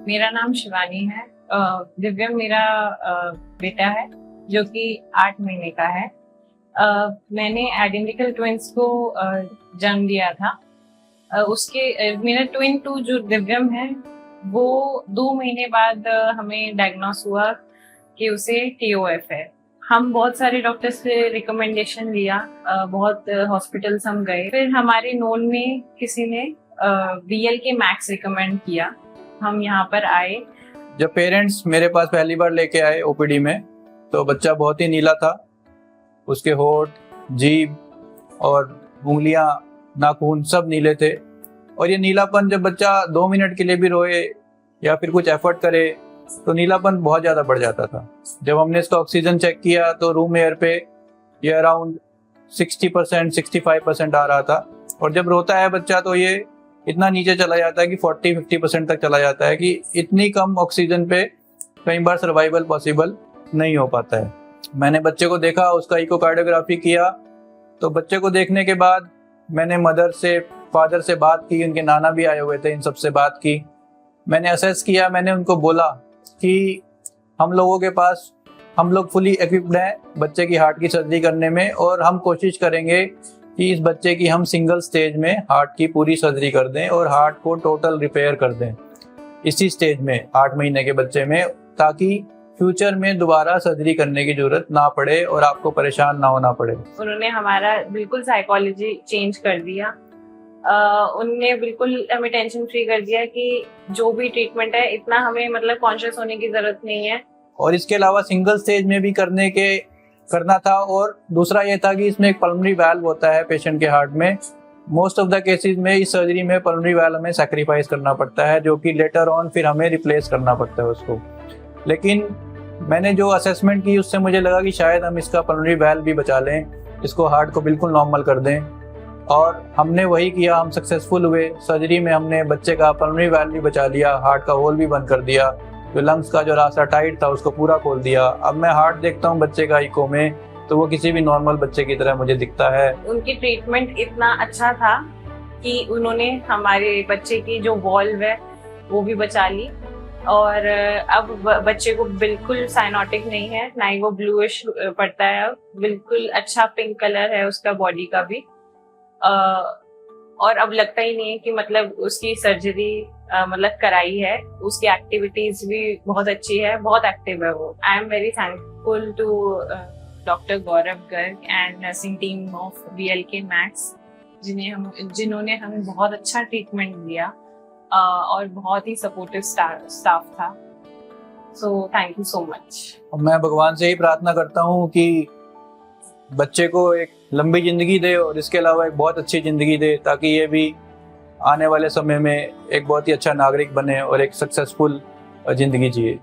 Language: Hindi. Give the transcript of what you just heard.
मेरा नाम शिवानी है। दिव्यम मेरा बेटा है जो कि 8 महीने का है। मैंने आइडेंटिकल ट्विंस को जन्म दिया था। मेरा ट्विन टू जो दिव्यम है वो 2 महीने बाद हमें डायग्नोस हुआ कि उसे TOF है। हम बहुत सारे डॉक्टर से रिकमेंडेशन लिया, बहुत हॉस्पिटल्स हम गए, फिर हमारे नोन में किसी ने BLK मैक्स रिकमेंड किया। हम यहाँ पर आए। जब पेरेंट्स मेरे पास पहली बार लेके आए OPD में तो बच्चा बहुत ही नीला था। उसके होठ, जीभ और उंगलियां, नाखून सब नीले थे। और ये नीलापन जब बच्चा 2 मिनट के लिए भी रोए या फिर कुछ एफर्ट करे तो नीलापन बहुत ज़्यादा बढ़ जाता था। जब हमने इसका ऑक्सीजन चेक किया तो रूम एयर पे ये अराउंड 60% 65% आ रहा था। और जब रोता है बच्चा तो ये इतना नीचे चला जाता है कि 40-50% तक चला जाता है कि इतनी कम ऑक्सीजन पे कई बार सर्वाइवल पॉसिबल नहीं हो पाता है। मैंने बच्चे को देखा, उसका इकोकार्डियोग्राफी किया, तो बच्चे को देखने के बाद मैंने मदर से, फादर से बात की, उनके नाना भी आए हुए थे, इन सबसे बात की। मैंने असेस किया, मैंने उनको बोला कि हम लोग फुली इक्विप्ड हैं बच्चे की हार्ट की सर्जरी करने में, और हम कोशिश करेंगे कि इस बच्चे की हम सिंगल स्टेज में हार्ट की पूरी सर्जरी कर दें और हार्ट को टोटल रिपेयर कर दें इसी स्टेज में 8 महीने के बच्चे में, ताकि फ्यूचर में दोबारा सर्जरी करने की जरूरत ना पड़े और आपको परेशान ना होना पड़े। उन्होंने हमारा बिल्कुल साइकोलॉजी चेंज कर दिया। उनने बिल्कुल हमें टेंशन फ्री कर दिया कि जो भी ट्रीटमेंट है इतना हमें मतलब कॉन्शियस होने की जरूरत नहीं है। और इसके अलावा सिंगल स्टेज में भी करना था। और दूसरा ये था कि इसमें एक पल्मोनरी वाल्व होता है पेशेंट के हार्ट में। मोस्ट ऑफ द केसेस में इस सर्जरी में पल्मोनरी वाल्व हमें सैक्रिफाइस करना पड़ता है, जो कि लेटर ऑन फिर हमें रिप्लेस करना पड़ता है उसको। लेकिन मैंने जो असेसमेंट की उससे मुझे लगा कि शायद हम इसका पल्मोनरी वाल्व भी बचा लें, इसको हार्ट को बिल्कुल नॉर्मल कर दें। और हमने वही किया, हम सक्सेसफुल हुए। सर्जरी में हमने बच्चे का पल्मोनरी वाल्व भी बचा लिया, हार्ट का होल भी बंद कर दिया, जो लंग्स का जो रास्ता टाइट था उसको पूरा खोल दिया। अब मैं हार्ट देखता हूँ बच्चे का इको में तो वो किसी भी नॉर्मल बच्चे की तरह मुझे दिखता है। उनकी ट्रीटमेंट इतना अच्छा था कि उन्होंने हमारे बच्चे की जो वॉल्व है वो भी बचा ली, और अब बच्चे को बिल्कुल साइनोटिक नहीं है, ना ही वो ब्लूइश पड़ता है। अब बिल्कुल अच्छा पिंक कलर है उसका बॉडी का भी। और अब लगता ही नहीं है कि मतलब उसकी सर्जरी मतलब कराई है। उसकी एक्टिविटीज भी बहुत अच्छी है, बहुत एक्टिव है वो। I am very thankful to doctor Gaurav Garg and nursing team of BLK Max, जिन्होंने हमें बहुत अच्छा ट्रीटमेंट दिया और बहुत ही सपोर्टिव स्टाफ था। So thank you so much. मैं भगवान से ही प्रार्थना करता हूँ कि बच्चे को एक लंबी जिंदगी दे और इसके अलावा एक बहुत अच्छी जिंदगी दे, ताकि ये भी आने वाले समय में एक बहुत ही अच्छा नागरिक बने और एक सक्सेसफुल जिंदगी जिए।